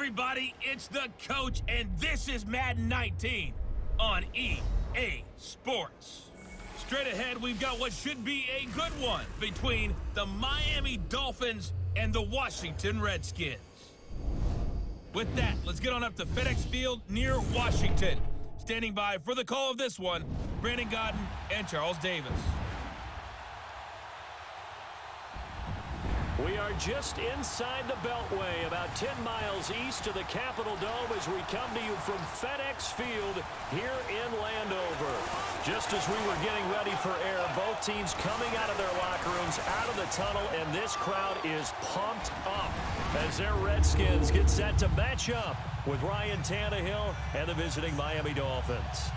everybody, it's the coach, and this is Madden 19 on EA Sports. Straight ahead, we've got what should be a good one between the Miami Dolphins and the Washington Redskins. With that, let's get on up to FedEx Field near Washington. Standing by for the call of this one, Brandon Godden and Charles Davis. We are just inside the Beltway, about 10 miles east of the Capitol Dome as we come to you from FedEx Field here in Landover. Just as we were getting ready for air, both teams coming out of their locker rooms, out of the tunnel, and this crowd is pumped up as their Redskins get set to match up with Ryan Tannehill and the visiting Miami Dolphins.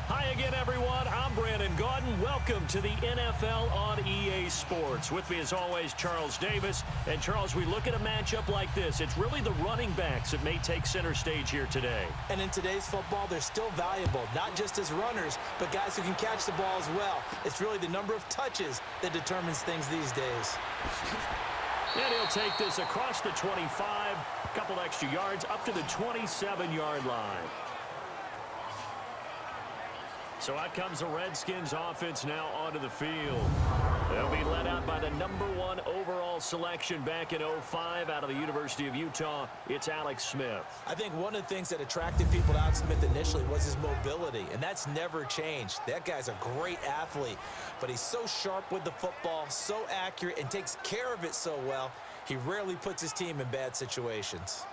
Hi again, everyone. I'm Brandon Gaudin. Welcome to the NFL on EA Sports. With me, as always, Charles Davis. And, Charles, we look at a matchup like this. It's really the running backs that may take center stage here today. And in today's football, they're still valuable, not just as runners, but guys who can catch the ball as well. It's really the number of touches that determines things these days. And he'll take this across the 25, a couple extra yards, up to the 27-yard line. So out comes the Redskins offense now onto the field. They'll be led out by the #1 overall selection back in 05 out of the University of Utah. It's Alex Smith. I think one of the things that attracted people to Alex Smith initially was his mobility, and that's never changed. That guy's a great athlete, but he's so sharp with the football, so accurate, and takes care of it so well, he rarely puts his team in bad situations.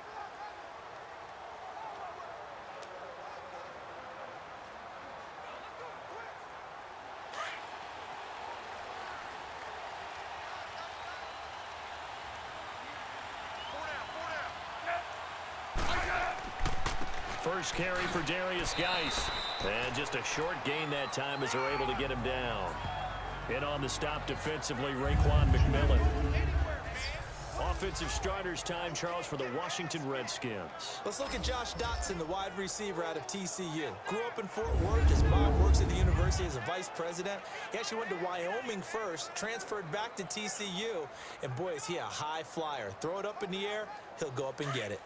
First carry for Darius Geis. And just a short gain that time as they're able to get him down. In on the stop defensively, Raekwon McMillan. Offensive starters time, Charles, for the Washington Redskins. Let's look at Josh Dotson, the wide receiver out of TCU. Grew up in Fort Worth. His mom works at the university as a vice president. He actually went to Wyoming first, transferred back to TCU. And boy, is he a high flyer. Throw it up in the air, he'll go up and get it.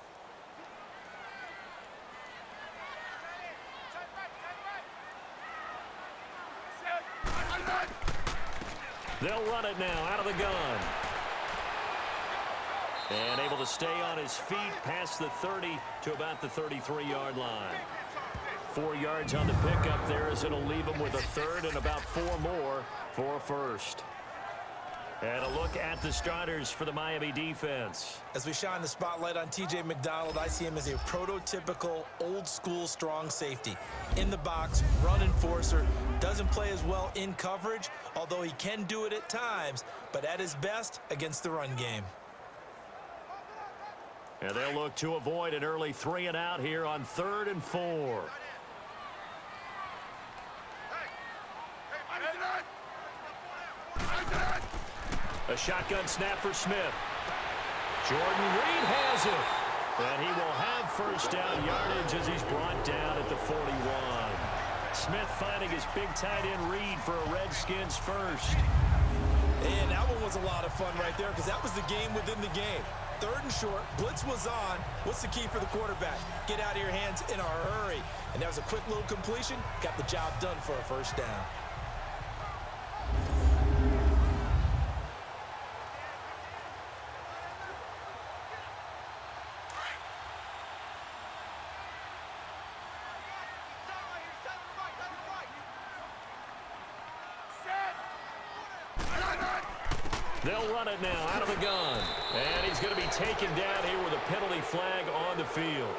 They'll run it now out of the gun. And able to stay on his feet past the 30 to about the 33-yard line. 4 yards on the pickup there as it'll leave him with a third and about 4 more for a first. And a look at the starters for the Miami defense. As we shine the spotlight on TJ McDonald, I see him as a prototypical old-school strong safety. In the box, run enforcer, doesn't play as well in coverage, although he can do it at times, but at his best against the run game. And they'll look to avoid an early 3 and out here on 3rd and 4. A shotgun snap for Smith. Jordan Reed has it. And he will have first down yardage as he's brought down at the 41. Smith finding his big tight end Reed for a Redskins first. And that one was a lot of fun right there because that was the game within the game. 3rd and short, blitz was on. What's the key for the quarterback? Get out of your hands in a hurry. And that was a quick little completion. Got the job done for a first down. They'll run it now out of the gun. And he's going to be taken down here with a penalty flag on the field.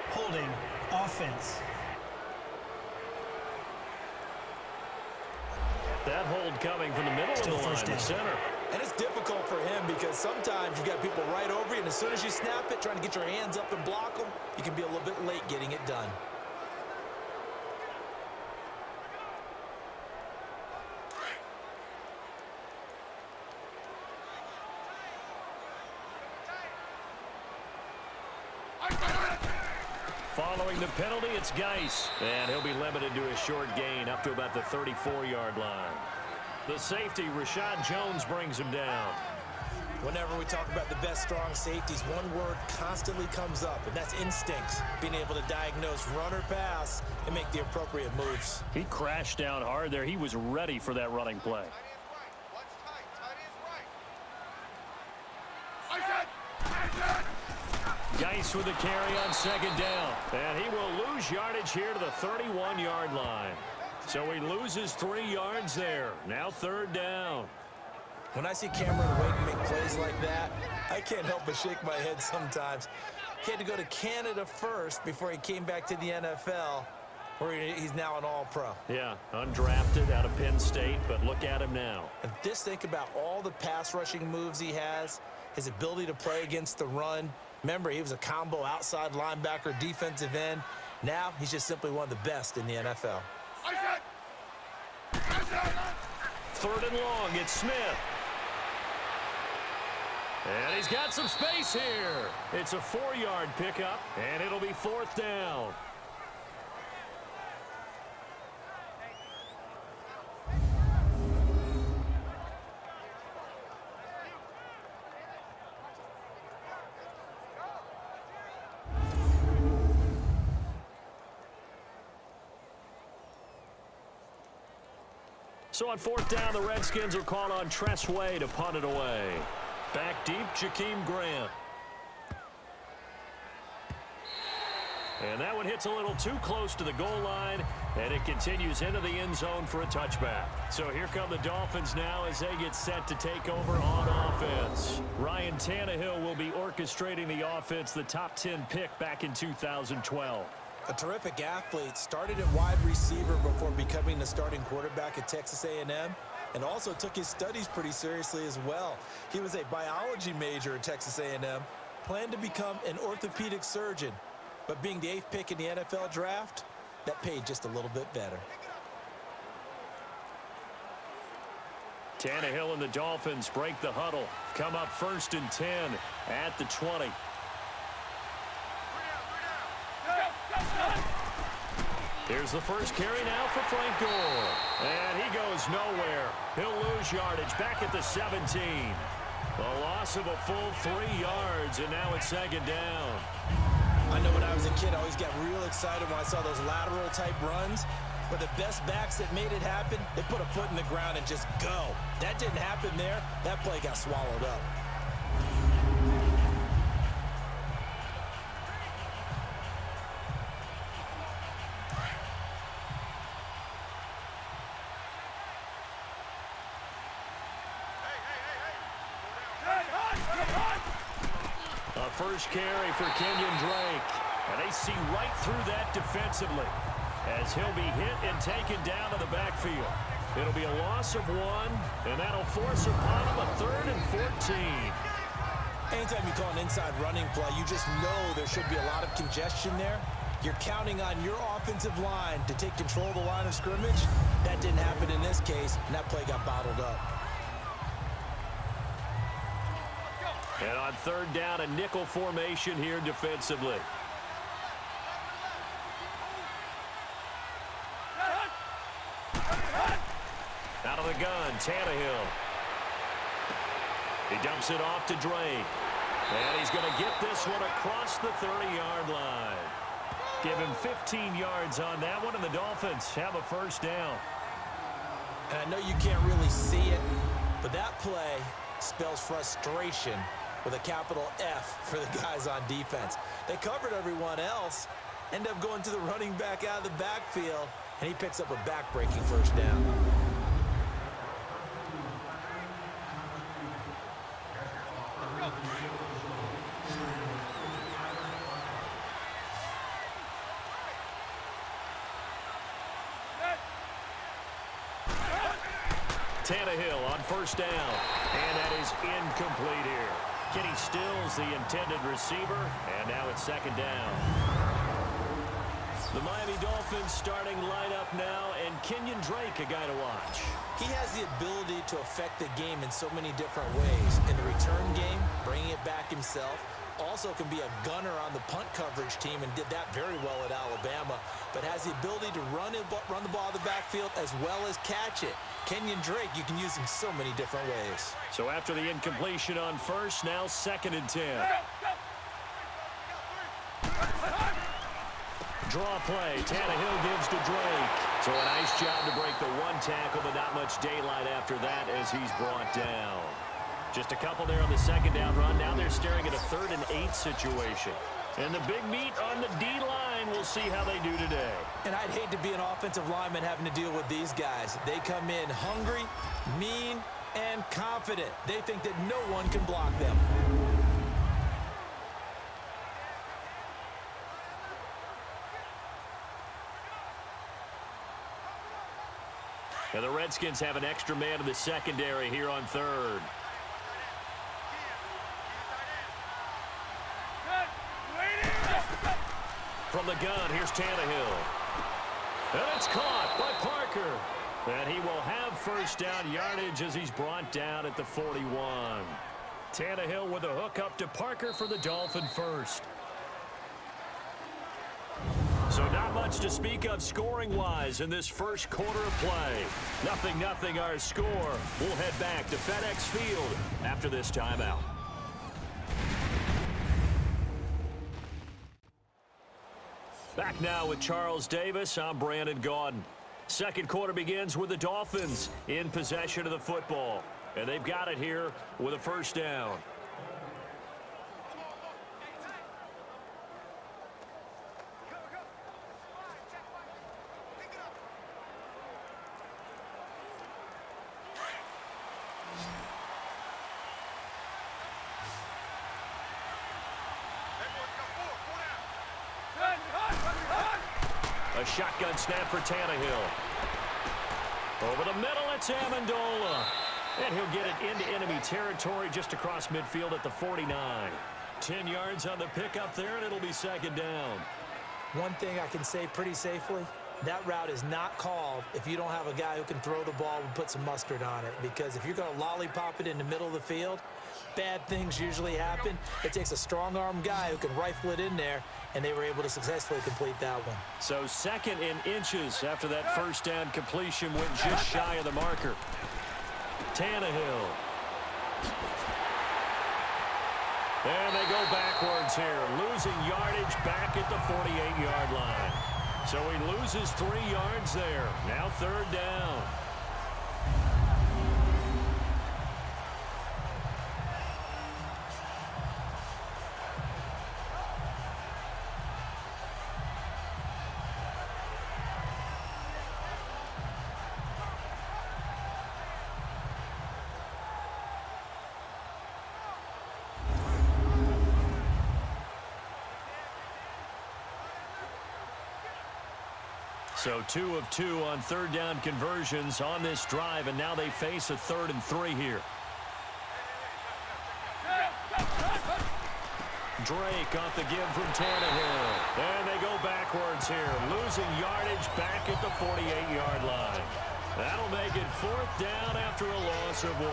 Holding offense. That hold coming from the middle of the line, the center. And it's difficult for him because sometimes you've got people right over you, and as soon as you snap it, trying to get your hands up and block them, you can be a little bit late getting it done. Following the penalty, it's Geis. And he'll be limited to a short gain up to about the 34-yard line. The safety, Rashad Jones, brings him down. Whenever we talk about the best strong safeties, one word constantly comes up, and that's instincts. Being able to diagnose run or pass and make the appropriate moves. He crashed down hard there. He was ready for that running play. Geis with the carry on second down. And he will lose yardage here to the 31-yard line. So he loses 3 yards there. Now third down. When I see Cameron Wake make plays like that, I can't help but shake my head sometimes. He had to go to Canada first before he came back to the NFL, where he's now an All-Pro. Yeah, undrafted out of Penn State, but look at him now. And just think about all the pass rushing moves he has, his ability to play against the run. Remember, he was a combo outside linebacker, defensive end. Now he's just simply one of the best in the NFL. Third and long, it's Smith. And he's got some space here. It's a 4-yard pickup, and it'll be fourth down. So on fourth down, the Redskins are called on Way to punt it away. Back deep, Jakeem Grant. And that one hits a little too close to the goal line, and it continues into the end zone for a touchback. So here come the Dolphins now as they get set to take over on offense. Ryan Tannehill will be orchestrating the offense, the top 10 pick back in 2012. A terrific athlete, started at wide receiver before becoming the starting quarterback at Texas A&M, and also took his studies pretty seriously as well. He was a biology major at Texas A&M, planned to become an orthopedic surgeon, but being the 8th pick in the NFL draft, that paid just a little bit better. Tannehill and the Dolphins break the huddle, come up first and 10 at the 20. Here's the first carry now for Frank Gore. And he goes nowhere. He'll lose yardage back at the 17. A loss of a full 3 yards, and now it's second down. I know when I was a kid, I always got real excited when I saw those lateral-type runs. But the best backs that made it happen, they put a foot in the ground and just go. That didn't happen there. That play got swallowed up. First carry for Kenyon Drake. And they see right through that defensively as he'll be hit and taken down to the backfield. It'll be a loss of 1, and that'll force upon him a 3rd and 14. Anytime you call an inside running play, you just know there should be a lot of congestion there. You're counting on your offensive line to take control of the line of scrimmage. That didn't happen in this case, and that play got bottled up. And on third down, a nickel formation here defensively. Out of the gun, Tannehill. He dumps it off to Drake. And he's going to get this one across the 30-yard line. Give him 15 yards on that one, and the Dolphins have a first down. And I know you can't really see it, but that play spells frustration with a capital F for the guys on defense. They covered everyone else, end up going to the running back out of the backfield, and he picks up a back-breaking first down. Tannehill on first down, and that is incomplete here. Kenny Stills, the intended receiver, and now it's second down. The Miami Dolphins starting lineup now, and Kenyon Drake, a guy to watch. He has the ability to affect the game in so many different ways. In the return game, bringing it back himself, Also can be a gunner on the punt coverage team and did that very well at Alabama, but has the ability to run the ball out of the backfield as well as catch it. Kenyon Drake, you can use him so many different ways. So after the incompletion on first, now 2nd and 10. Draw play. Tannehill gives to Drake. So a nice job to break the one tackle, but not much daylight after that as he's brought down. Just a couple there on the 2nd down run. Now they're staring at a 3rd and 8 situation. And the big meat on the D-line, we'll see how they do today. And I'd hate to be an offensive lineman having to deal with these guys. They come in hungry, mean, and confident. They think that no one can block them. And the Redskins have an extra man in the secondary here on 3rd. From the gun, here's Tannehill. And it's caught by Parker. And he will have 1st down yardage as he's brought down at the 41. Tannehill with a hook up to Parker for the Dolphin 1st. So not much to speak of scoring-wise in this first quarter of play. 0-0 our score. We'll head back to FedEx Field after this timeout. Back now with Charles Davis. I'm Brandon Gaudin. Second quarter begins with the Dolphins in possession of the football. And they've got it here with a 1st down. A shotgun snap for Tannehill. Over the middle, it's Amendola. And he'll get it into enemy territory just across midfield at the 49. 10 yards on the pickup there, and it'll be 2nd down. One thing I can say pretty safely, that route is not called if you don't have a guy who can throw the ball and put some mustard on it. Because if you're going to lollipop it in the middle of the field, bad things usually happen. It takes a strong-arm guy who can rifle it in there, and they were able to successfully complete that one. So 2nd in inches after that 1st down completion went just shy of the marker. Tannehill. And they go backwards here, losing yardage back at the 48-yard line. So he loses 3 yards there. Now 3rd down. So 2 of 2 on 3rd down conversions on this drive, and now they face a 3rd and 3 here. Drake off the give from Tannehill. And they go backwards here, losing yardage back at the 48-yard line. That'll make it 4th down after a loss of 1.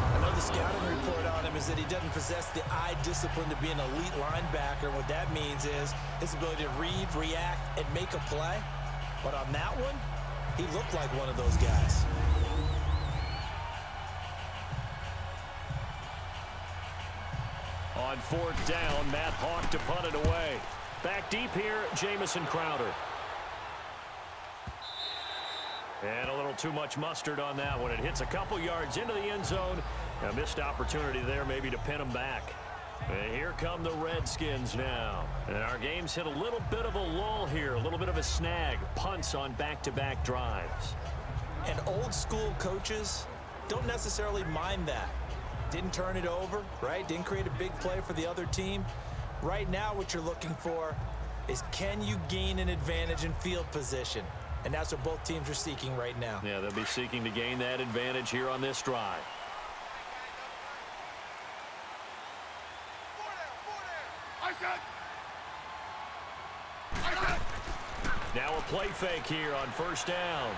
I know the scouting report on him is that he doesn't possess the eye discipline to be an elite linebacker. What that means is his ability to read, react, and make a play. But on that one, he looked like one of those guys. On 4th down, Matt Hawk to punt it away. Back deep here, Jamison Crowder. And a little too much mustard on that one. It hits a couple yards into the end zone. A missed opportunity there maybe to pin them back. And here come the Redskins now. And our game's hit a little bit of a lull here, a little bit of a snag. Punts on back-to-back drives. And old school coaches don't necessarily mind that. Didn't turn it over, right? Didn't create a big play for the other team. Right now what you're looking for is, can you gain an advantage in field position? And that's what both teams are seeking right now. Yeah, they'll be seeking to gain that advantage here on this drive. Now a play fake here on 1st down.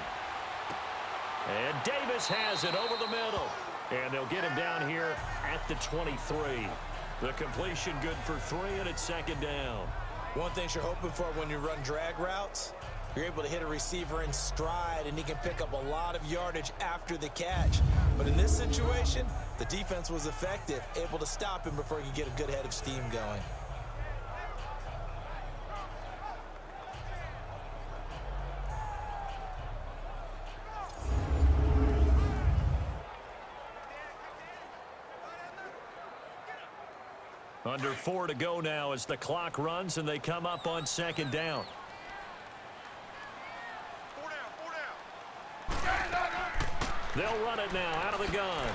And Davis has it over the middle. And they'll get him down here at the 23. The completion good for 3, and it's second down. One thing you're hoping for when you run drag routes, you're able to hit a receiver in stride, and he can pick up a lot of yardage after the catch. But in this situation, the defense was effective, able to stop him before he could get a good head of steam going. Under 4 to go now as the clock runs, and they come up on second down. They'll run it now out of the gun.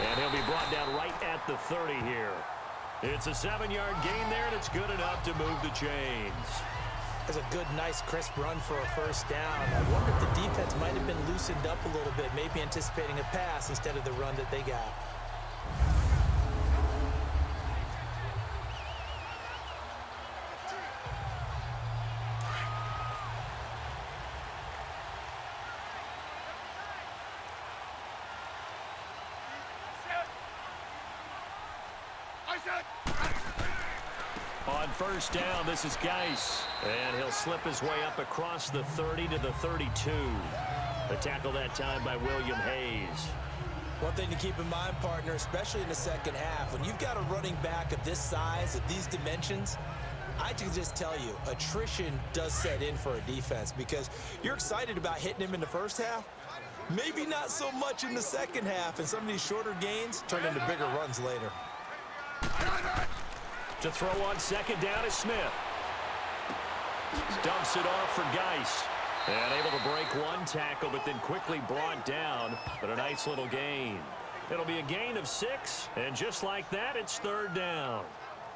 And he'll be brought down right at the 30 here. It's a 7-yard gain there, and it's good enough to move the chains. That's a good, nice, crisp run for a first down. I wonder if the defense might have been loosened up a little bit, maybe anticipating a pass instead of the run that they got. On first down, this is Geis, and he'll slip his way up across the 30 to the 32. The tackle that time by William Hayes. One thing to keep in mind, partner, especially in the second half, when you've got a running back of this size, of these dimensions, I can just tell you, attrition does set in for a defense because you're excited about hitting him in the first half, maybe not so much in the second half, and some of these shorter gains turn into bigger runs later. To throw on second down is Smith. Dumps it off for Geis. And able to break one tackle, but then quickly brought down. But a nice little gain. It'll be a gain of 6, and just like that, it's third down.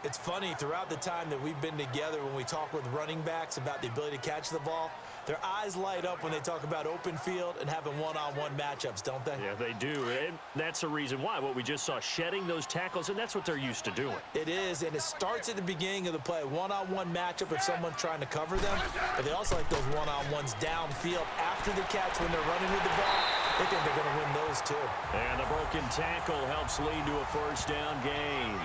It's funny, throughout the time that we've been together, when we talk with running backs about the ability to catch the ball, their eyes light up when they talk about open field and having one-on-one matchups, don't they? Yeah, they do. And that's the reason why. What we just saw, shedding those tackles, and that's what they're used to doing. It is, and it starts at the beginning of the play. One-on-one matchup if someone's trying to cover them, but they also like those one-on-ones downfield after the catch when they're running with the ball. They think they're going to win those, too. And the broken tackle helps lead to a first down gain.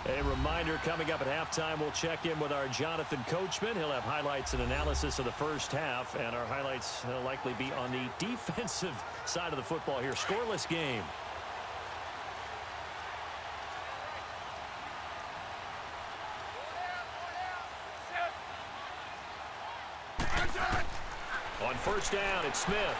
A reminder, coming up at halftime, we'll check in with our Jonathan Coachman. He'll have highlights and analysis of the first half, and our highlights will likely be on the defensive side of the football here. Scoreless game. On first down, it's Smith.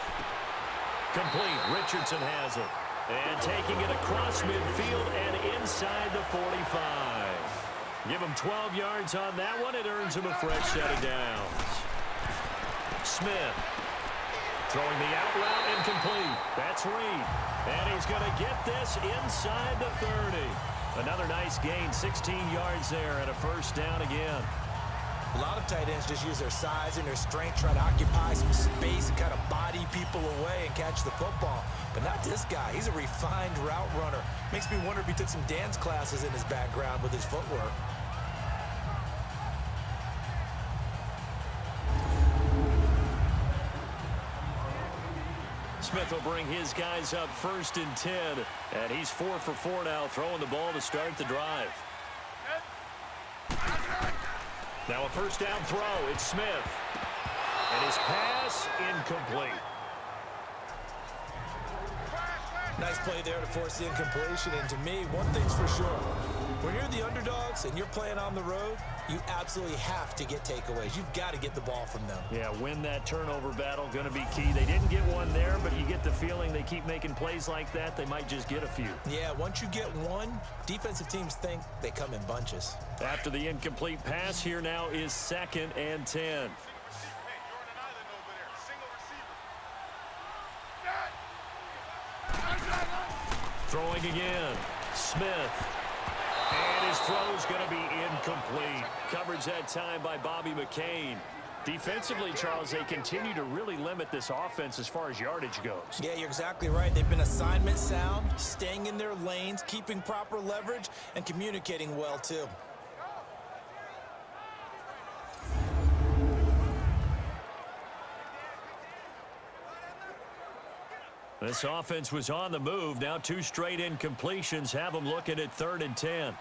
Complete. Richardson has it. And taking it across midfield and inside the 45. Give him 12 yards on that one. It earns him a fresh set of downs. Smith throwing the out route incomplete. That's Reed. And he's going to get this inside the 30. Another nice gain, 16 yards there, and a first down again. A lot of tight ends just use their size and their strength, try to occupy some space and kind of body people away and catch the football. But not this guy. He's a refined route runner. Makes me wonder if he took some dance classes in his background with his footwork. Smith will bring his guys up first and 10. And he's 4 for 4 now, throwing the ball to start the drive. Now a first down throw. It's Smith. And his pass incomplete. Nice play there to force the incompletion. And to me, one thing's for sure. When you're the underdogs and you're playing on the road, you absolutely have to get takeaways. You've got to get the ball from them. Yeah, win that turnover battle, going to be key. They didn't get one there, but you get the feeling they keep making plays like that, they might just get a few. Yeah, once you get one, defensive teams think they come in bunches. After the incomplete pass, here now is 2nd and 10. Throwing again, Smith. And his throw's going to be incomplete. Coverage that time by Bobby McCain. Defensively, Charles, they continue to really limit this offense as far as yardage goes. Yeah, you're exactly right. They've been assignment sound, staying in their lanes, keeping proper leverage, and communicating well, too. This offense was on the move. Now 2 straight incompletions have them looking at 3rd and 10.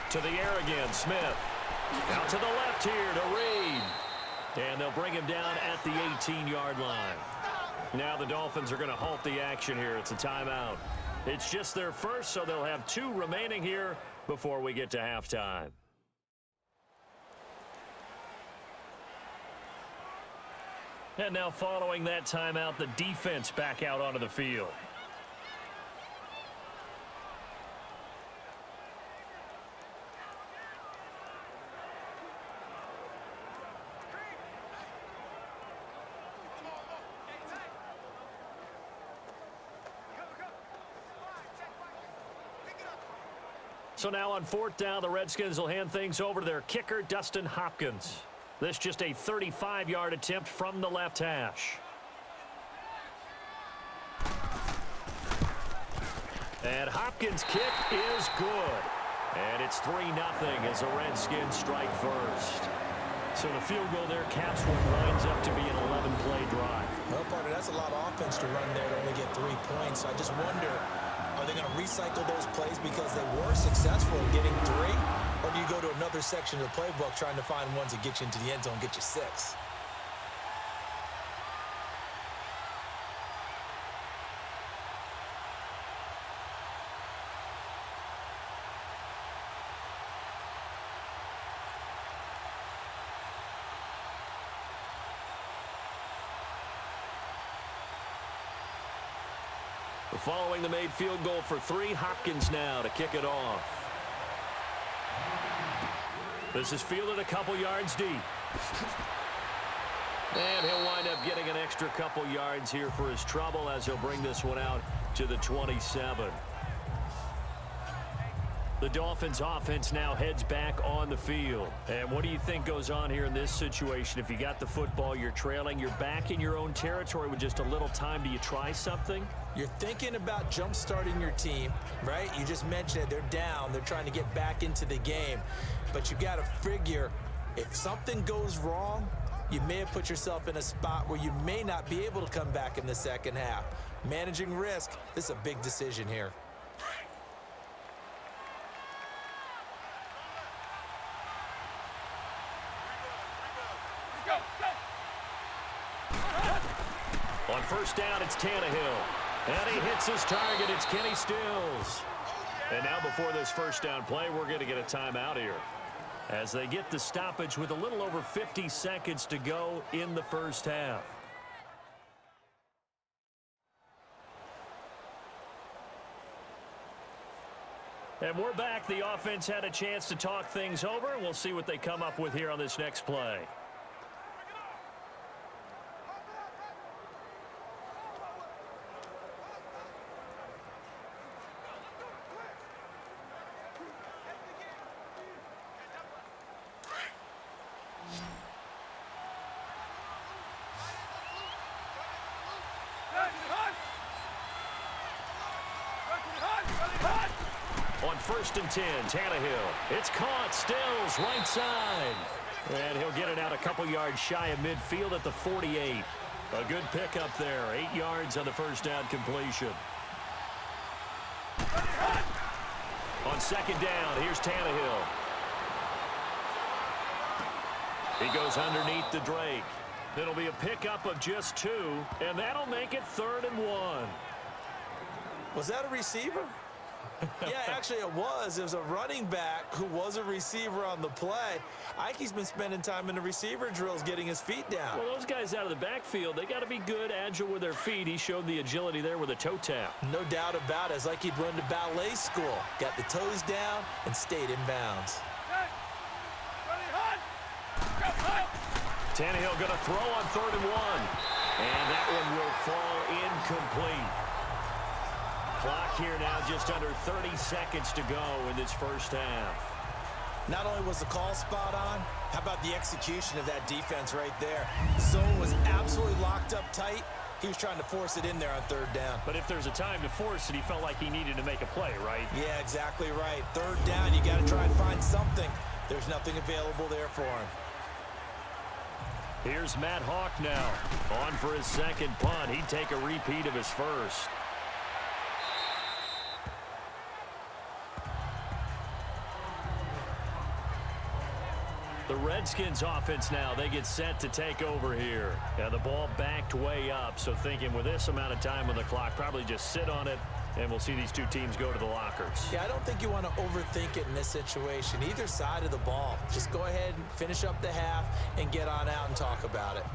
To the air again, Smith. Out to the left here to Reed. And they'll bring him down at the 18-yard line. Now the Dolphins are going to halt the action here. It's a timeout. It's just their first, so they'll have 2 remaining here before we get to halftime. And now following that timeout, the defense back out onto the field. So now on 4th down, the Redskins will hand things over to their kicker, Dustin Hopkins. This just a 35-yard attempt from the left hash. And Hopkins' kick is good. And it's 3-0 as the Redskins strike first. So the field goal there caps what winds up to be an 11-play drive. Well, partner, that's a lot of offense to run there to only get 3 points. So I just wonder, are they going to recycle those plays because they were successful in getting 3? Or do you go to another section of the playbook trying to find ones that get you into the end zone, get you 6? Following the made field goal for 3, Hopkins now to kick it off. This is fielded a couple yards deep. And he'll wind up getting an extra couple yards here for his trouble as he'll bring this one out to the 27. The Dolphins offense now heads back on the field. And what do you think goes on here in this situation? If you got the football, you're trailing, you're back in your own territory with just a little time. Do you try something? You're thinking about jump-starting your team, right? You just mentioned it. They're down. They're trying to get back into the game. But you got to figure, if something goes wrong, you may have put yourself in a spot where you may not be able to come back in the second half. Managing risk, this is a big decision here. On 1st down, it's Tannehill. And he hits his target. It's Kenny Stills. And now before this 1st down play, we're going to get a timeout here as they get the stoppage with a little over 50 seconds to go in the 1st half. And we're back. The offense had a chance to talk things over. We'll see what they come up with here on this next play. On 1st and 10, Tannehill. It's caught. Stills right side. And he'll get it out a couple yards shy of midfield at the 48. A good pickup there. 8 yards on the 1st down completion. On 2nd down, here's Tannehill. He goes underneath the Drake. It'll be a pickup of just 2, and that'll make it 3rd and 1. Was that a receiver? Yeah, actually it was. It was a running back who was a receiver on the play. Ike's been spending time in the receiver drills getting his feet down. Well, those guys out of the backfield, they got to be good, agile with their feet. He showed the agility there with a toe tap. No doubt about it. It's like he'd run to ballet school. Got the toes down and stayed in bounds. Tannehill going to throw on 3rd and 1. And that one will fall incomplete. Clock here now just under 30 seconds to go in this 1st half. Not only was the call spot on, how about the execution of that defense right there? Zone was absolutely locked up tight. He was trying to force it in there on 3rd down. But if there's a time to force it, he felt like he needed to make a play, right? Yeah, exactly right. 3rd down, you got to try and find something. There's nothing available there for him. Here's Matt Hawk now. On for his second punt. He'd take a repeat of his first. The Redskins offense now, they get set to take over here. And the ball backed way up, so thinking with this amount of time on the clock, probably just sit on it, and we'll see these two teams go to the lockers. Yeah, I don't think you want to overthink it in this situation. Either side of the ball. Just go ahead and finish up the half and get on out and talk about it.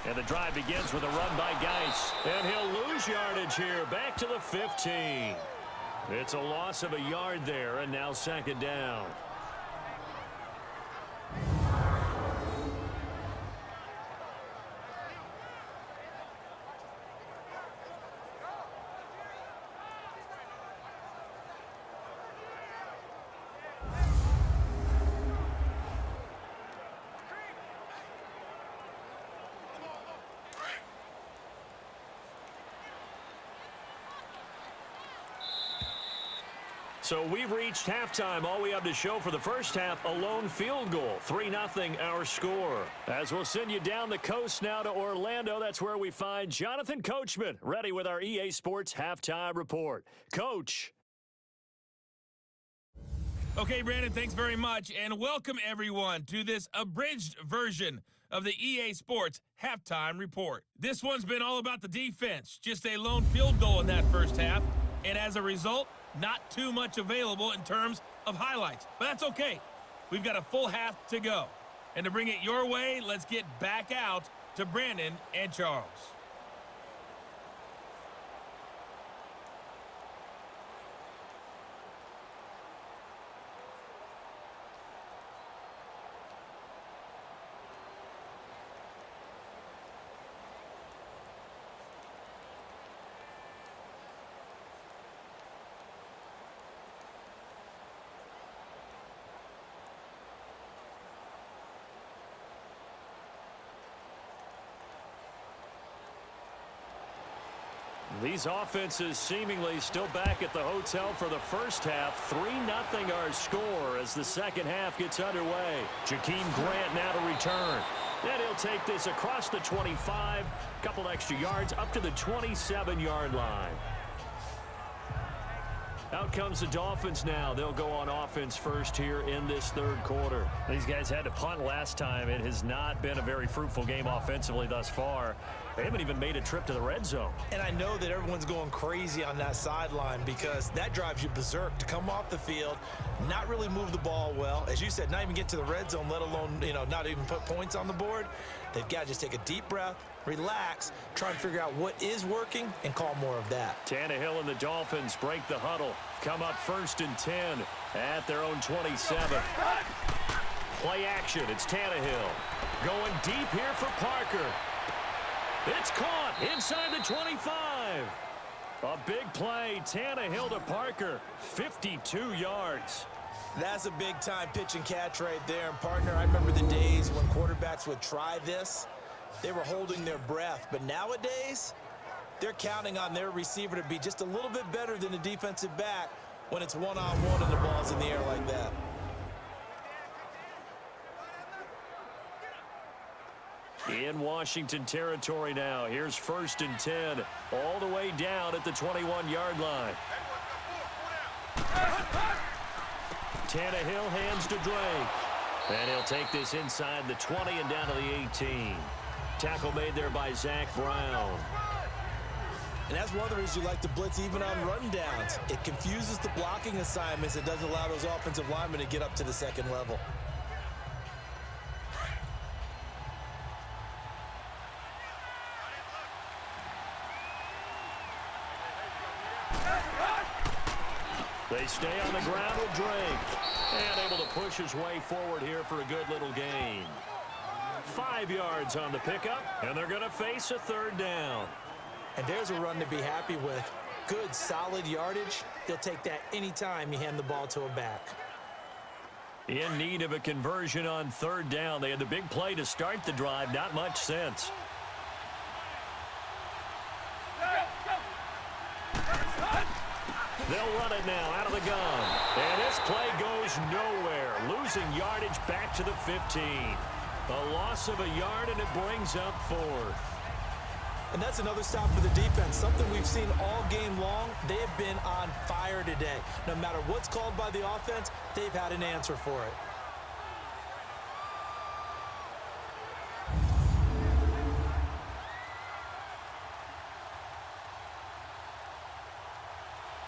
And the drive begins with a run by Geis. And he'll lose yardage here, back to the 15. It's a loss of a yard there, and now second down. So we've reached halftime. All we have to show for the first half, a lone field goal. 3-0 our score. As we'll send you down the coast now to Orlando, that's where we find Jonathan Coachman, ready with our EA Sports halftime report. Coach. Okay, Brandon, thanks very much, and welcome everyone to this abridged version of the EA Sports halftime report. This one's been all about the defense, just a lone field goal in that first half, and as a result, not too much available in terms of highlights, but that's okay. We've got a full half to go, and to bring it your way, let's get back out to Brandon and Charles. These offenses seemingly still back at the hotel for the first half. 3-0 our score as the second half gets underway. Jakeem Grant now to return. And he'll take this across the 25, couple extra yards up to the 27-yard line. Out comes the Dolphins now. They'll go on offense first here in this third quarter. These guys had to punt last time. It has not been a very fruitful game offensively thus far. They haven't even made a trip to the red zone. And I know that everyone's going crazy on that sideline because that drives you berserk to come off the field, not really move the ball well. As you said, not even get to the red zone, let alone, not even put points on the board. They've got to just take a deep breath, relax, try and figure out what is working, and call more of that. Tannehill and the Dolphins break the huddle. Come up 1st and 10 at their own 27. Play action. It's Tannehill. Going deep here for Parker. It's caught inside the 25. A big play. Tannehill to Parker. 52 yards. That's a big-time pitch and catch right there. And, partner, I remember the days when quarterbacks would try this. They were holding their breath. But nowadays, they're counting on their receiver to be just a little bit better than the defensive back when it's one-on-one and the ball's in the air like that. In Washington territory now. Here's 1st and 10. All the way down at the 21-yard line. Tannehill hands to Drake. And he'll take this inside the 20 and down to the 18. Tackle made there by Zach Brown. And that's one of the reasons you like to blitz even on rundowns. It confuses the blocking assignments. It doesn't allow those offensive linemen to get up to the second level. They stay on the ground with Drake. And able to push his way forward here for a good little gain. 5 yards on the pickup, and they're going to face a third down. And there's a run to be happy with. Good, solid yardage. He'll take that anytime you hand the ball to a back. In need of a conversion on third down. They had the big play to start the drive. Not much sense. They'll run it now out of the gun. And this play goes nowhere. Losing yardage back to the 15. A loss of a yard, and it brings up fourth. And that's another stop for the defense. Something we've seen all game long. They have been on fire today. No matter what's called by the offense, they've had an answer for it.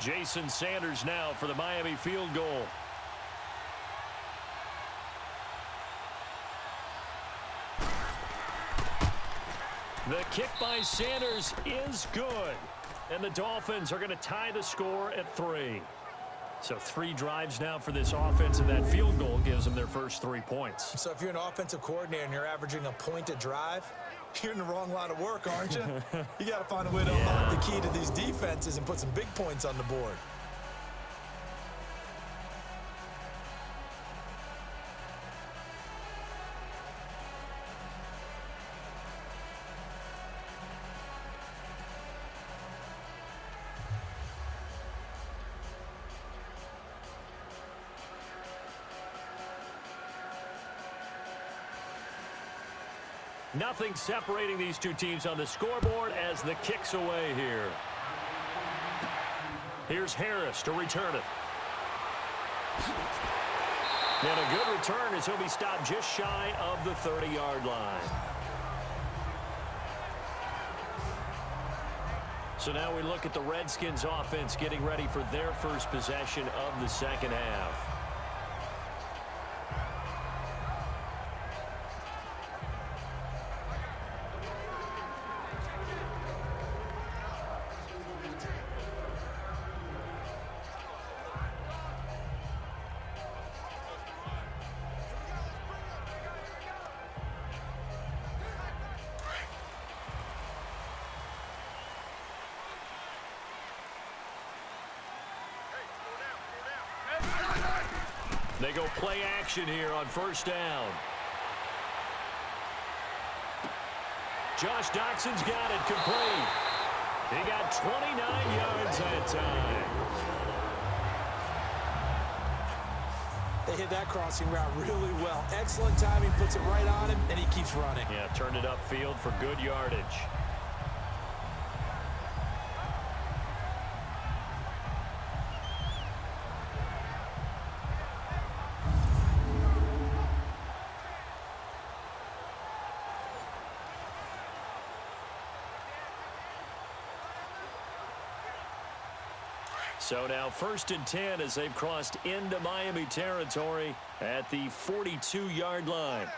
Jason Sanders now for the Miami field goal. The kick by Sanders is good. And the Dolphins are going to tie the score at 3. So 3 drives now for this offense, and that field goal gives them their first 3 points. So if you're an offensive coordinator and you're averaging a point a drive, you're in the wrong line of work, aren't you? You got to find a way to unlock the key to these defenses and put some big points on the board. Nothing separating these two teams on the scoreboard as the kick's away here. Here's Harris to return it. And a good return as he'll be stopped just shy of the 30-yard line. So now we look at the Redskins offense getting ready for their first possession of the second half. They go play action here on first down. Josh Doxson's got it complete. He got 29 yards that time. They hit that crossing route really well. Excellent timing, puts it right on him, and he keeps running. Yeah, turned it upfield for good yardage. So now 1st and 10 as they've crossed into Miami territory at the 42-yard line.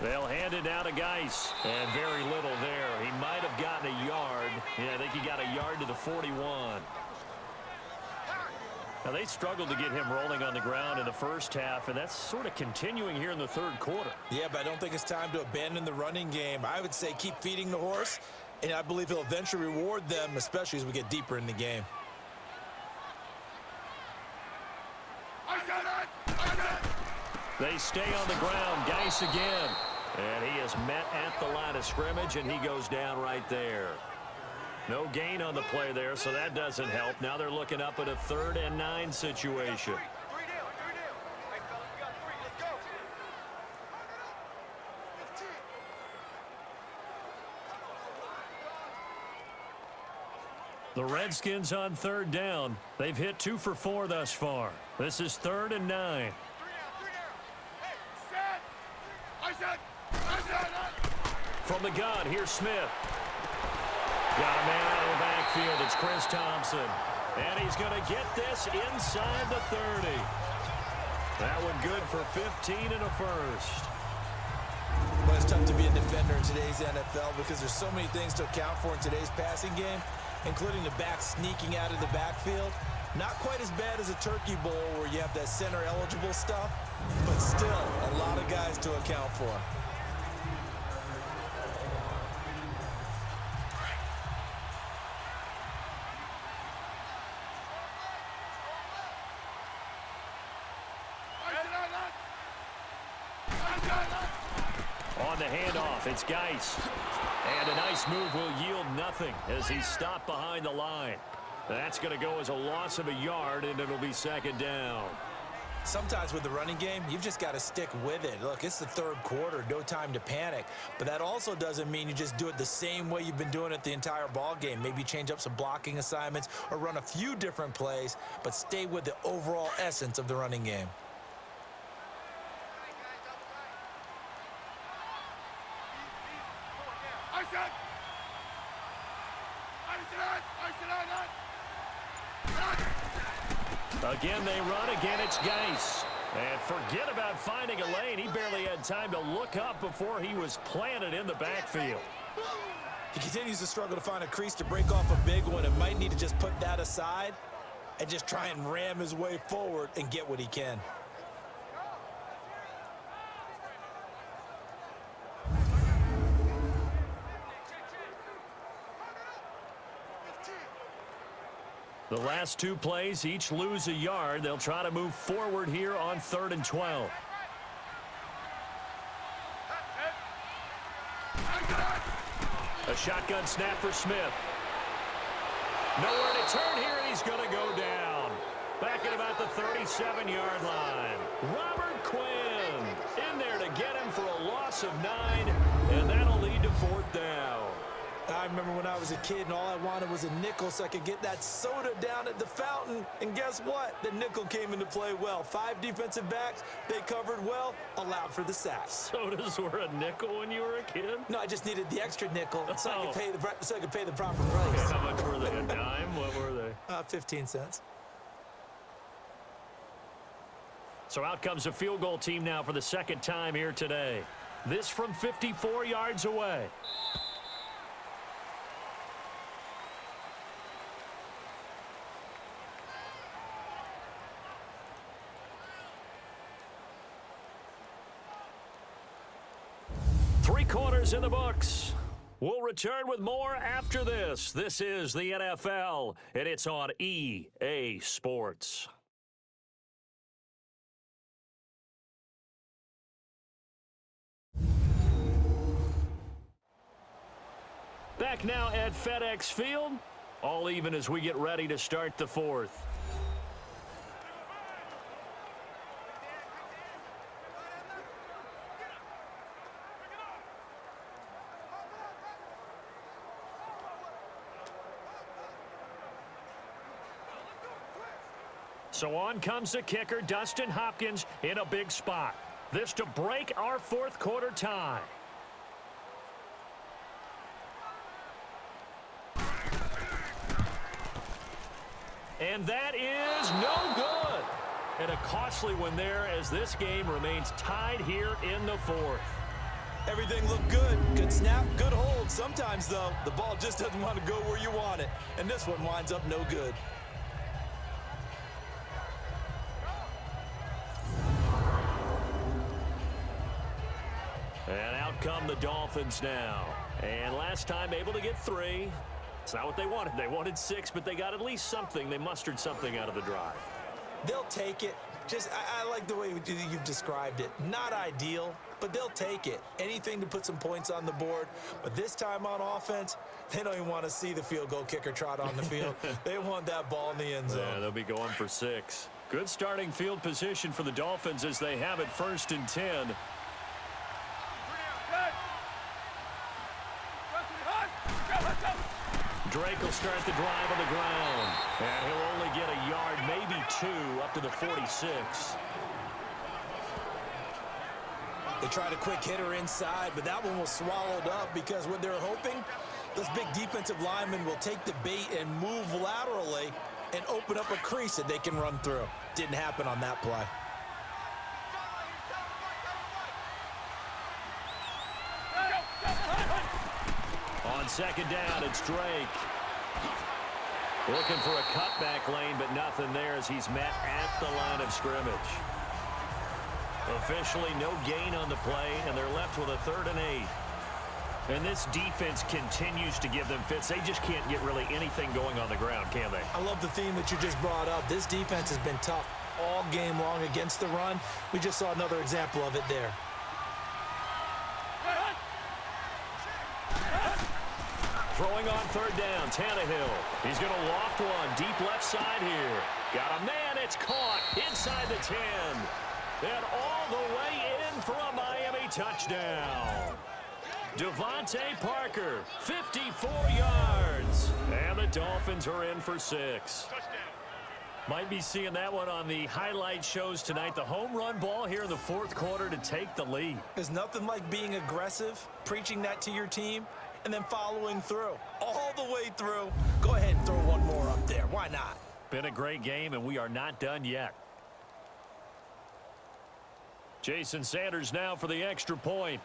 They'll hand it now to Geis. And very little there. He might have gotten a yard. Yeah, I think he got a yard to the 41. Now, they struggled to get him rolling on the ground in the first half, and that's sort of continuing here in the third quarter. Yeah, but I don't think it's time to abandon the running game. I would say keep feeding the horse, and I believe he'll eventually reward them, especially as we get deeper in the game. They stay on the ground. Geis again. And he is met at the line of scrimmage, and he goes down right there. No gain on the play there, so that doesn't help. Now they're looking up at a 3rd and 9 situation. The Redskins on 3rd down. They've hit 2 for 4 thus far. This is 3rd and 9. From the gun, here's Smith. Got a man out of the backfield. It's Chris Thompson. And he's going to get this inside the 30. That one good for 15 and a first. But it's tough to be a defender in today's NFL because there's so many things to account for in today's passing game, including the back sneaking out of the backfield. Not quite as bad as a turkey bowl where you have that center eligible stuff, but still a lot of guys to account for. On the handoff, it's Geis. And a nice move will yield nothing as he's stopped behind the line. That's going to go as a loss of a yard, and it'll be second down. Sometimes with the running game, you've just got to stick with it. Look, it's the third quarter, no time to panic. But that also doesn't mean you just do it the same way you've been doing it the entire ball game. Maybe change up some blocking assignments or run a few different plays, but stay with the overall essence of the running game. Again, they run. Again, it's Geis. And forget about finding a lane. He barely had time to look up before he was planted in the backfield. He continues to struggle to find a crease to break off a big one and might need to just put that aside and just try and ram his way forward and get what he can. The last two plays each lose a yard. They'll try to move forward here on 3rd and 12. A shotgun snap for Smith. Nowhere to turn here, and he's going to go down. Back at about the 37-yard line. Robert Quinn in there to get him for a loss of 9, and that'll lead to 4th down. I remember when I was a kid and all I wanted was a nickel so I could get that soda down at the fountain. And guess what? The nickel came into play well. 5 defensive backs, they covered well, allowed for the sack. Sodas were a nickel when you were a kid? No, I just needed the extra nickel so I could pay the proper price. How much were they? A dime? What were they? 15 cents. So out comes a field goal team now for the second time here today. This from 54 yards away. Quarters in the books. We'll return with more after this. This is the NFL, and it's on EA Sports. Back now at FedEx Field, all even as we get ready to start the 4th. So on comes the kicker, Dustin Hopkins, in a big spot. This to break our 4th quarter tie. And that is no good. And a costly one there as this game remains tied here in the 4th. Everything looked good. Good snap, good hold. Sometimes, though, the ball just doesn't want to go where you want it. And this one winds up no good. And out come the Dolphins now. And last time able to get 3. It's not what they wanted. They wanted 6, but they got at least something. They mustered something out of the drive. They'll take it. I like the way you've described it. Not ideal, but they'll take it. Anything to put some points on the board. But this time on offense, they don't even want to see the field goal kicker trot on the field. They want that ball in the end zone. Yeah, they'll be going for 6. Good starting field position for the Dolphins as they have it 1st and 10. Drake will start the drive on the ground. And he'll only get a yard, maybe 2, up to the 46. They tried a quick hitter inside, but that one was swallowed up because what they're hoping, those big defensive linemen will take the bait and move laterally and open up a crease that they can run through. Didn't happen on that play. On 2nd down, it's Drake. Looking for a cutback lane, but nothing there as he's met at the line of scrimmage. Officially no gain on the play, and they're left with a 3rd and 8. And this defense continues to give them fits. They just can't get really anything going on the ground, can they? I love the theme that you just brought up. This defense has been tough all game long against the run. We just saw another example of it there. Throwing on third down, Tannehill. He's going to loft one deep left side here. Got a man, it's caught inside the 10. And all the way in for a Miami touchdown. Devontae Parker, 54 yards. And the Dolphins are in for 6. Might be seeing that one on the highlight shows tonight. The home run ball here in the fourth quarter to take the lead. There's nothing like being aggressive, preaching that to your team, and then following through. All the way through. Go ahead and throw one more up there. Why not? Been a great game, and we are not done yet. Jason Sanders now for the extra point.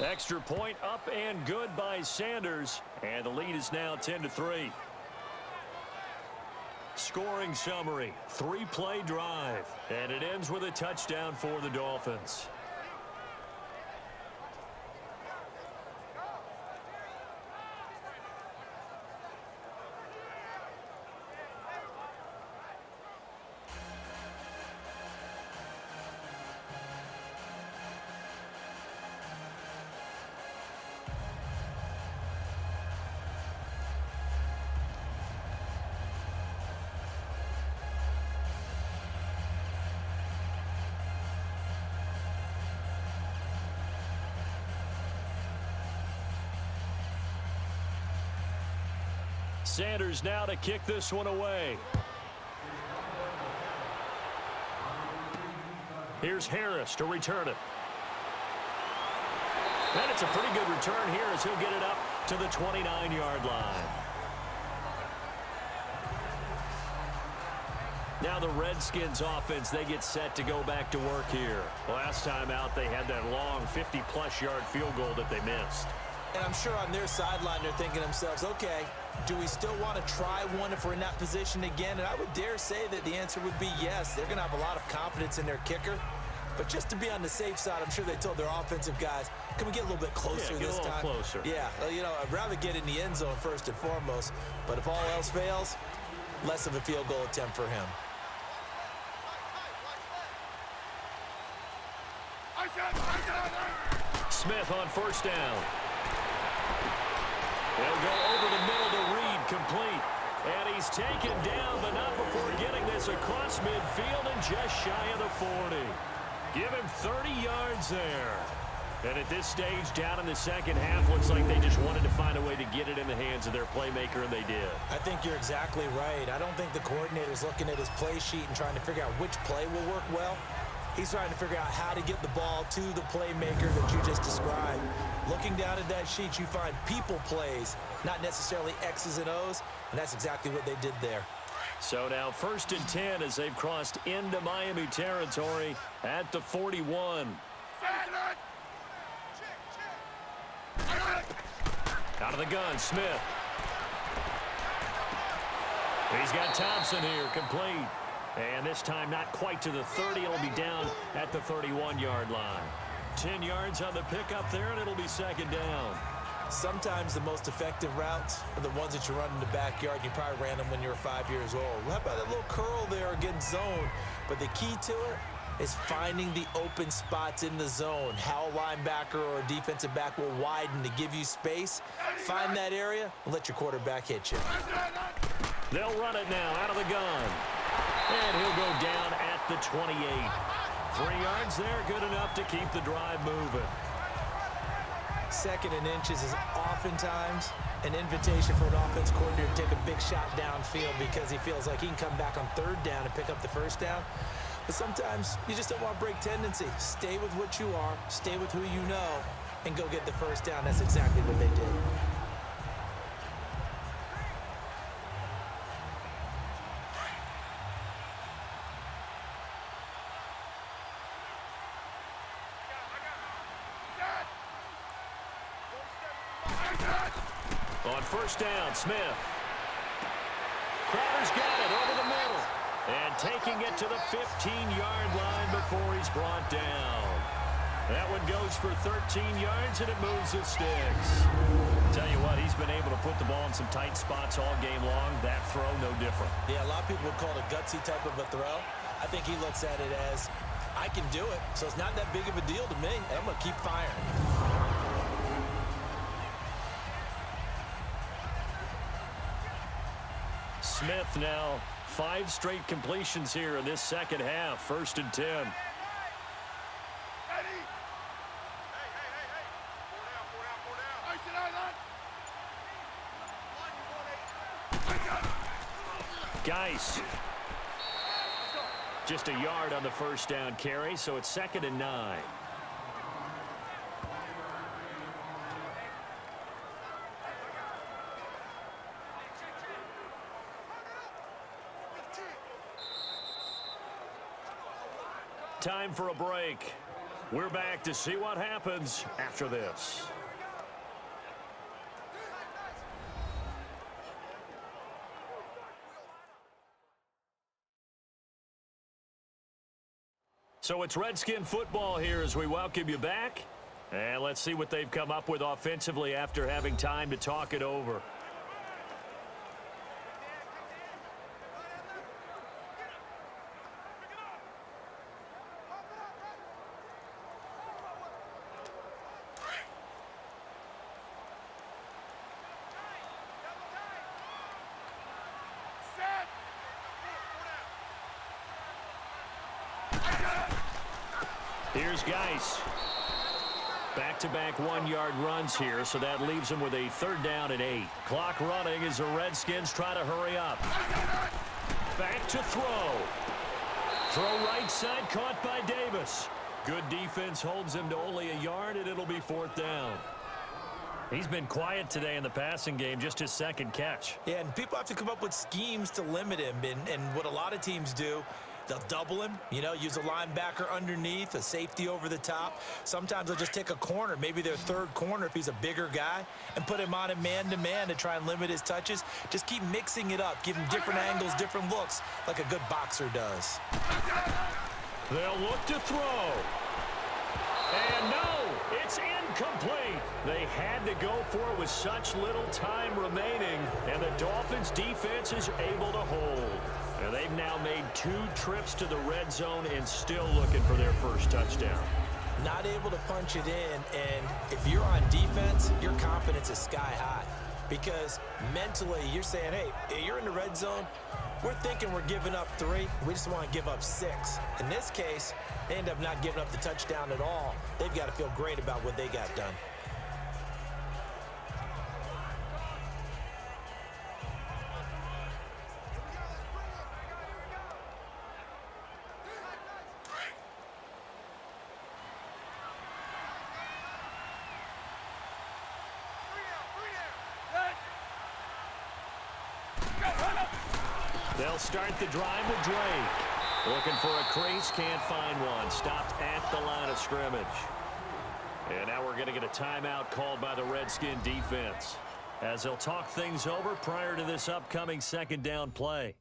Extra point up and good by Sanders. And the lead is now 10-3. Scoring summary, 3-play drive. And it ends with a touchdown for the Dolphins. Sanders now to kick this one away. Here's Harris to return it. And it's a pretty good return here as he'll get it up to the 29-yard line. Now the Redskins offense, they get set to go back to work here. Last time out, they had that long 50-plus yard field goal that they missed. And I'm sure on their sideline they're thinking to themselves, okay, do we still want to try one if we're in that position again? And I would dare say that the answer would be yes. They're going to have a lot of confidence in their kicker. But just to be on the safe side, I'm sure they told their offensive guys, can we get a little bit closer this time? Yeah, get a little closer. Yeah, well, you know, I'd rather get in the end zone first and foremost. But if all else fails, less of a field goal attempt for him. Smith on first down. They'll go over the middle to Reed, complete. And he's taken down, but not before getting this across midfield and just shy of the 40. Give him 30 yards there. And at this stage, down in the second half, looks like they just wanted to find a way to get it in the hands of their playmaker, and they did. I think you're exactly right. I don't think the coordinator's looking at his play sheet and trying to figure out which play will work well. He's trying to figure out how to get the ball to the playmaker that you just described. Looking down at that sheet, you find people plays, not necessarily X's and O's, and that's exactly what they did there. So now 1st and 10 as they've crossed into Miami territory at the 41. Out of the gun, Smith. He's got Thompson here, complete. And this time not quite to the 30. It'll be down at the 31-yard line. 10 yards on the pickup there, and it'll be second down. Sometimes the most effective routes are the ones that you run in the backyard. You probably ran them when you were 5 years old. How about that little curl there against zone? But the key to it is finding the open spots in the zone. How a linebacker or a defensive back will widen to give you space. Find that area and let your quarterback hit you. They'll run it now out of the gun. And he'll go down at the 28. 3 yards there, good enough to keep the drive moving. 2nd and inches is oftentimes an invitation for an offense coordinator to take a big shot downfield because he feels like he can come back on 3rd down and pick up the 1st down. But sometimes you just don't want to break tendency. Stay with what you are, stay with who you know, and go get the 1st down. That's exactly what they did. On 1st down, Smith. Crowder's got it over the middle. And taking it to the 15-yard line before he's brought down. That one goes for 13 yards, and it moves the sticks. Tell you what, he's been able to put the ball in some tight spots all game long. That throw, no different. Yeah, a lot of people would call it a gutsy type of a throw. I think he looks at it as, I can do it, so it's not that big of a deal to me, and I'm going to keep firing. Smith now 5 straight completions here in this second half. 1st and 10. Geis. Just a yard on the first down carry, so it's 2nd and 9. Time for a break. We're back to see what happens after this. So it's Redskin football here as we welcome you back. And let's see what they've come up with offensively after having time to talk it over. Here's Geis. Back-to-back 1-yard runs here, so that leaves him with a 3rd down and 8. Clock running as the Redskins try to hurry up. Back to throw. Throw right side, caught by Davis. Good defense holds him to only a yard, and it'll be 4th down. He's been quiet today in the passing game, just his 2nd catch. Yeah, and people have to come up with schemes to limit him, and what a lot of teams do, they'll double him, use a linebacker underneath, a safety over the top. Sometimes they'll just take a corner, maybe their 3rd corner if he's a bigger guy, and put him on a man-to-man to try and limit his touches. Just keep mixing it up, give him different angles, different looks, like a good boxer does. They'll look to throw. And no, it's incomplete. They had to go for it with such little time remaining, and the Dolphins defense is able to hold. And they've now made 2 trips to the red zone and still looking for their first touchdown. Not able to punch it in, and if you're on defense, your confidence is sky high. Because mentally, you're saying, hey, you're in the red zone, we're thinking we're giving up 3, we just want to give up 6. In this case, they end up not giving up the touchdown at all. They've got to feel great about what they got done. They'll start the drive with Drake. Looking for a crease, can't find one. Stopped at the line of scrimmage. And now we're going to get a timeout called by the Redskin defense, as they'll talk things over prior to this upcoming 2nd down play.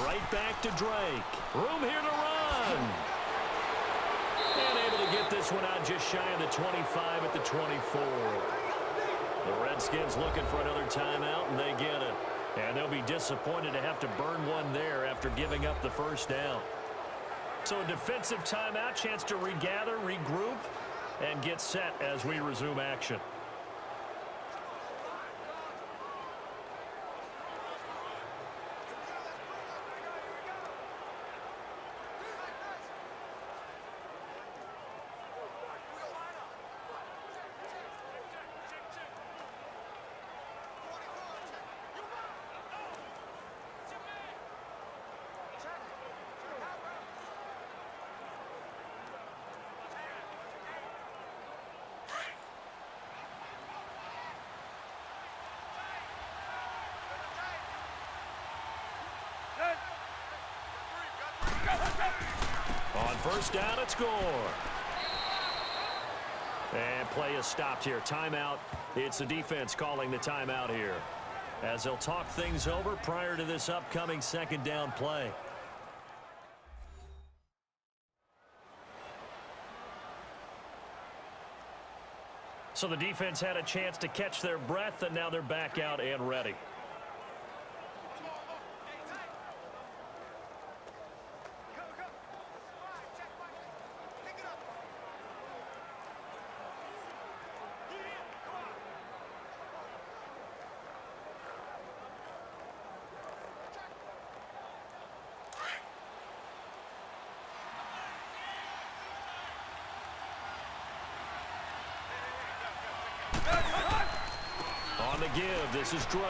Right back to Drake. Room here to run. And able to get this one out just shy of the 25 at the 24. The Redskins looking for another timeout, and they get it. And they'll be disappointed to have to burn one there after giving up the first down. So a defensive timeout, chance to regather, regroup, and get set as we resume action. first down and score. And play is stopped here. Timeout. It's the defense calling the timeout here, as they'll talk things over prior to this upcoming second down play. So the defense had a chance to catch their breath, and now they're back out and ready. On the give, this is Drake.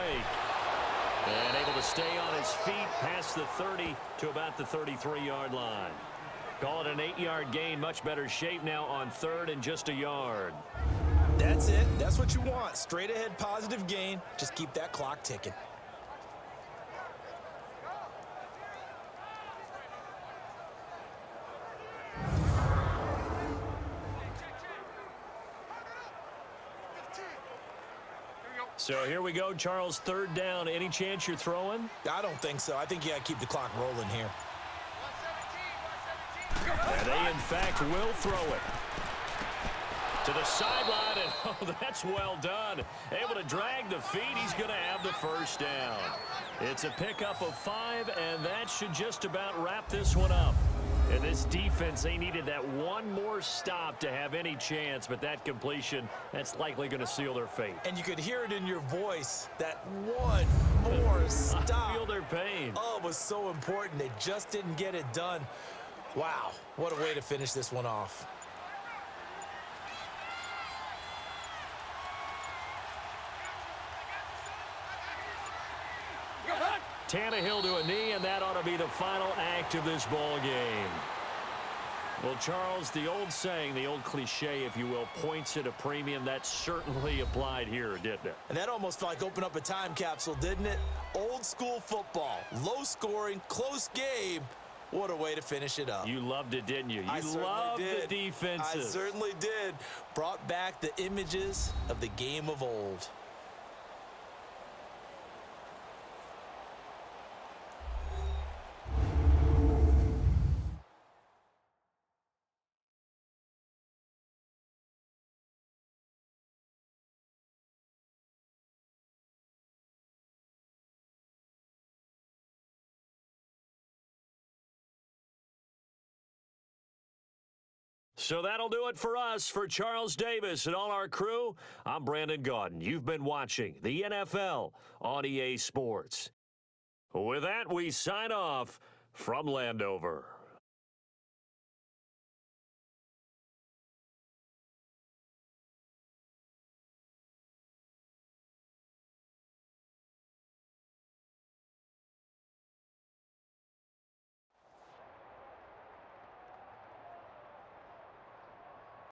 And able to stay on his feet past the 30 to about the 33-yard line. Call it an 8-yard gain. Much better shape now on third and just a yard. That's it. That's what you want. Straight ahead positive gain. Just keep that clock ticking. So here we go, Charles, third down. Any chance you're throwing? I don't think so. I think you got to keep the clock rolling here. And they, in fact, will throw it to the sideline, and oh, that's well done. Able to drag the feet. He's going to have the first down. It's a pickup of 5, and that should just about wrap this one up. And this defense, they needed that one more stop to have any chance, but that completion, that's likely going to seal their fate. And you could hear it in your voice, that one more stop. I feel their pain. Oh, it was so important. They just didn't get it done. Wow, what a way to finish this one off. Tannehill to a knee, and that ought to be the final act of this ball game. Well, Charles, the old saying, the old cliche, if you will, points at a premium. That certainly applied here, didn't it? And that almost felt like opened up a time capsule, didn't it? Old school football, low scoring, close game. What a way to finish it up. You loved it, didn't you? I You loved the defenses. I certainly did. Brought back the images of the game of old. So that'll do it for us. For Charles Davis and all our crew, I'm Brandon Gaudin. You've been watching the NFL on EA Sports. With that, we sign off from Landover.